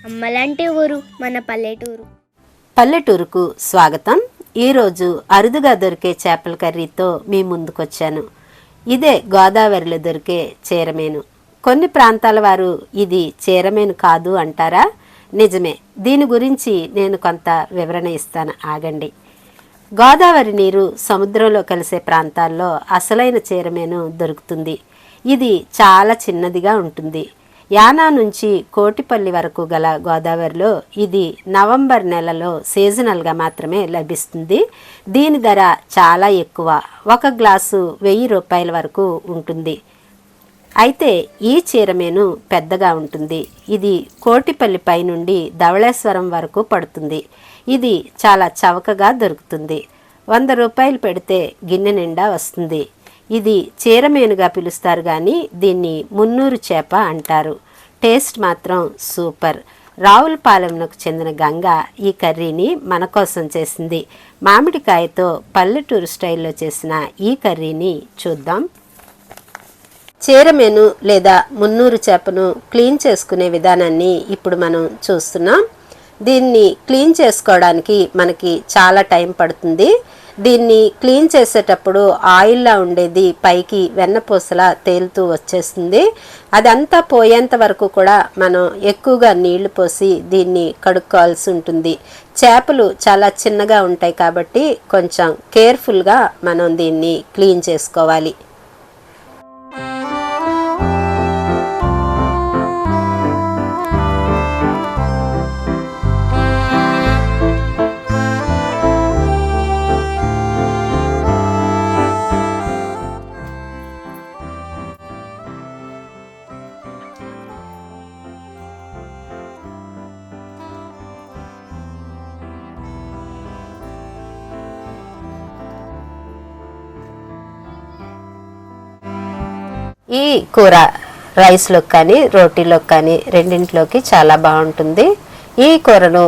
అమ్మలాంటి ఊరు మన పల్లెటూరు. పల్లెటూరుకు స్వాగతం. ఈరోజు అరుదుగా దొరికే చేపల కర్రీతో మీ ముందుకొచ్చాను. ఇదే గోదావరిలో దొరికే చీరమేను. కొన్ని ప్రాంతాల వారు ఇది చీరమేను కాదు అంటారా? నిజమే. దీని గురించి నేను కొంత వివరణ ఇస్తాను, ఆగండి. గోదావరి నీరు సముద్రంలో కలిసే ప్రాంతాల్లో అసలైన చీరమేను దొరుకుతుంది. ఇది చాలా చిన్నదిగా ఉంటుంది. యానా నుంచి కోటిపల్లి వరకు గల గోదావరిలో ఇది నవంబర్ నెలలో సీజనల్గా మాత్రమే లభిస్తుంది. దీని ధర చాలా ఎక్కువ, 1 గ్లాసు 1000 రూపాయల వరకు ఉంటుంది. అయితే ఈ చీరమేను పెద్దగా ఉంటుంది. ఇది కోటిపల్లి పై నుండి ధవళేశ్వరం వరకు పడుతుంది. ఇది చాలా చవకగా దొరుకుతుంది. 100 రూపాయలు పెడితే గిన్నె నిండా వస్తుంది. ఇది చీరమేనుగా పిలుస్తారు కానీ దీన్ని మున్నూరు చేప అంటారు. టేస్ట్ మాత్రం సూపర్. రావులపాలెంకు చెందిన గంగ ఈ కర్రీని మన కోసం చేసింది. మామిడికాయతో పల్లెటూరు స్టైల్లో చేసిన ఈ కర్రీని చూద్దాం. చీరమేను లేదా మున్నూరు చేపను క్లీన్ చేసుకునే విధానాన్ని ఇప్పుడు మనం చూస్తున్నాం. దీన్ని క్లీన్ చేసుకోవడానికి మనకి చాలా టైం పడుతుంది. దీన్ని క్లీన్ చేసేటప్పుడు ఆయిల్లా ఉండేది పైకి వెన్నపూసలా తేలుతూ వచ్చేస్తుంది. అదంతా పోయేంత వరకు కూడా మనం ఎక్కువగా నీళ్లు పోసి దీన్ని కడుక్కోవాల్సి ఉంటుంది. చేపలు చాలా చిన్నగా ఉంటాయి కాబట్టి కొంచెం కేర్ఫుల్గా మనం దీన్ని క్లీన్ చేసుకోవాలి. ఈ కూర రైస్లోకి కానీ రోటీలోకి కానీ రెండింటిలోకి చాలా బాగుంటుంది. ఈ కూరను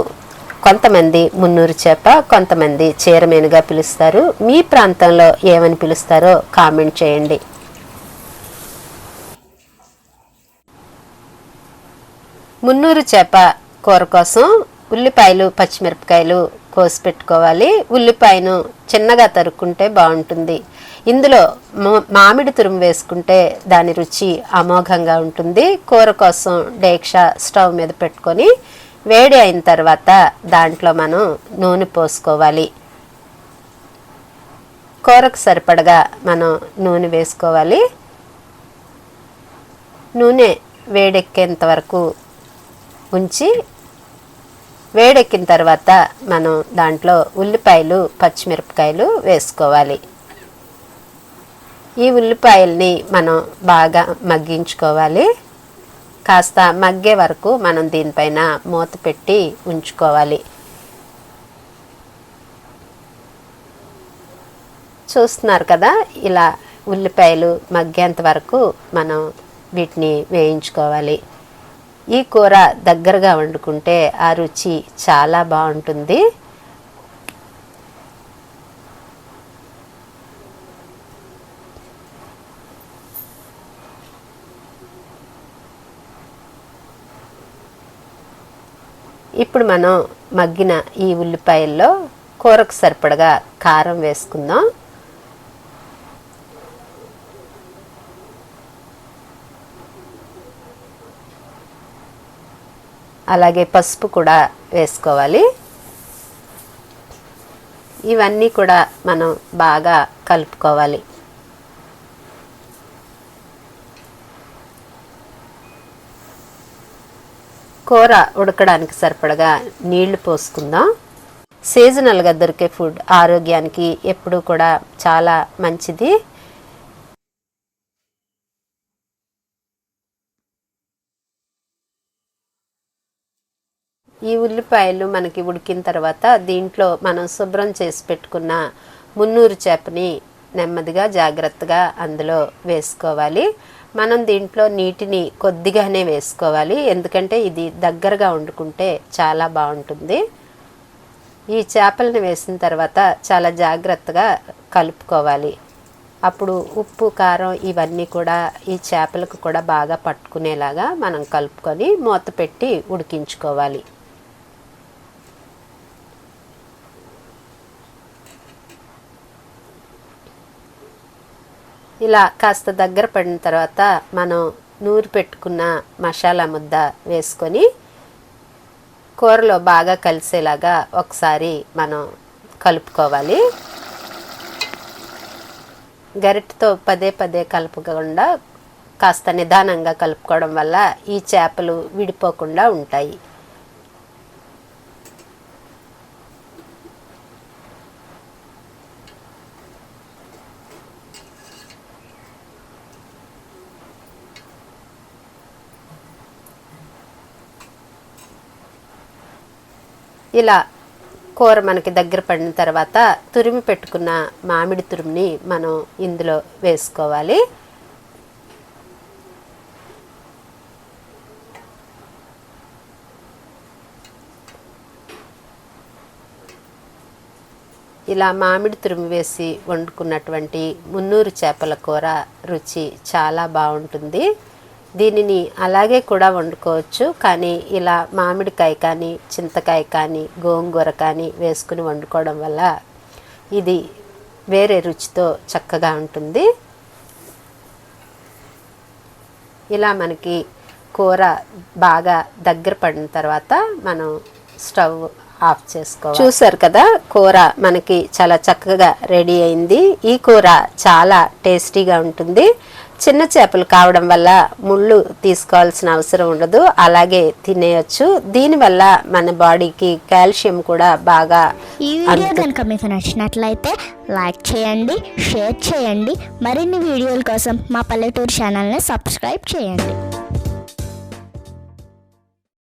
కొంతమంది మున్నూరు చేప, కొంతమంది చీరమేనుగా పిలుస్తారు. మీ ప్రాంతంలో ఏమని పిలుస్తారో కామెంట్ చేయండి. మున్నూరు చేప కూర కోసం ఉల్లిపాయలు, పచ్చిమిరపకాయలు కోసి పెట్టుకోవాలి. ఉల్లిపాయను చిన్నగా తరుక్కుంటే బాగుంటుంది. ఇందులో మామిడి తురుము వేసుకుంటే దాని రుచి అమోఘంగా ఉంటుంది. కూర కోసం డేక్షా స్టవ్ మీద పెట్టుకొని వేడి అయిన తర్వాత దాంట్లో మనం నూనె పోసుకోవాలి. కూరకు సరిపడగా మనం నూనె వేసుకోవాలి. నూనె వేడెక్కేంత వరకు ఉంచి వేడెక్కిన తర్వాత మనం దాంట్లో ఉల్లిపాయలు, పచ్చిమిరపకాయలు వేసుకోవాలి. ఈ ఉల్లిపాయల్ని మనం బాగా మగ్గించుకోవాలి. కాస్త మగ్గే వరకు మనం దీనిపైన మూత పెట్టి ఉంచుకోవాలి. చూస్తున్నారు కదా, ఇలా ఉల్లిపాయలు మగ్గేంత వరకు మనం వీటిని వేయించుకోవాలి. ఈ కూర దగ్గరగా వండుకుంటే ఆ రుచి చాలా బాగుంటుంది. ఇప్పుడు మనం మగ్గిన ఈ ఉల్లిపాయల్లో కూరకు సరిపడగా కారం వేసుకుందాం. అలాగే పసుపు కూడా వేసుకోవాలి. ఇవన్నీ కూడా మనం బాగా కలుపుకోవాలి. కూర ఉడకడానికి సరిపడగా నీళ్లు పోసుకుందాం. సీజనల్గా దొరికే ఫుడ్ ఆరోగ్యానికి ఎప్పుడూ కూడా చాలా మంచిది. ఈ ఉల్లిపాయలు మనకి ఉడికిన తర్వాత దీంట్లో మనం శుభ్రం చేసి పెట్టుకున్న మున్నూరు చేపని నెమ్మదిగా జాగ్రత్తగా అందులో వేసుకోవాలి. మనం దీంట్లో నీటిని కొద్దిగానే వేసుకోవాలి, ఎందుకంటే ఇది దగ్గరగా వండుకుంటే చాలా బాగుంటుంది. ఈ చేపలను వేసిన తర్వాత చాలా జాగ్రత్తగా కలుపుకోవాలి. అప్పుడు ఉప్పు కారం ఇవన్నీ కూడా ఈ చేపలకు కూడా బాగా పట్టుకునేలాగా మనం కలుపుకొని మూత పెట్టి ఉడికించుకోవాలి. ఇలా కాస్త దగ్గర పడిన తర్వాత మనం నూరి పెట్టుకున్న మసాలా ముద్ద వేసుకొని కూరలో బాగా కలిసేలాగా ఒకసారి మనం కలుపుకోవాలి. గరిటెతో పదే పదే కలపకుండా కాస్త నిదానంగా కలుపుకోవడం వల్ల ఈ చేపలు విడిపోకుండా ఉంటాయి. ఇలా కూర మనకి దగ్గర పడిన తర్వాత తురిమి పెట్టుకున్న మామిడి తురుముని మనం ఇందులో వేసుకోవాలి. ఇలా మామిడి తురుము వేసి వండుకున్నటువంటి మున్నూరు చేపల కూర రుచి చాలా బాగుంటుంది. దీనిని అలాగే కూడా వండుకోవచ్చు, కానీ ఇలా మామిడికాయ కానీ చింతకాయ కానీ గోంగూర కానీ వేసుకుని వండుకోవడం వల్ల ఇది వేరే రుచితో చక్కగా ఉంటుంది. ఇలా మనకి కూర బాగా దగ్గర పడిన తర్వాత మనం స్టవ్ ఆఫ్ చేసుకోవాలి. చూసారు కదా, కూర మనకి చాలా చక్కగా రెడీ అయింది. ఈ కూర చాలా టేస్టీగా ఉంటుంది. చిన్న చేపలు కావడం వల్ల ముళ్ళు తీసుకోవాల్సిన అవసరం ఉండదు, అలాగే తినేయచ్చు. దీనివల్ల మన బాడీకి కాల్షియం కూడా బాగా. ఈ వీడియో కనుక మీకు నచ్చినట్లయితే లైక్ చేయండి, షేర్ చేయండి. మరిన్ని వీడియోల కోసం మా పల్లెటూరు ఛానల్ని సబ్స్క్రైబ్ చేయండి.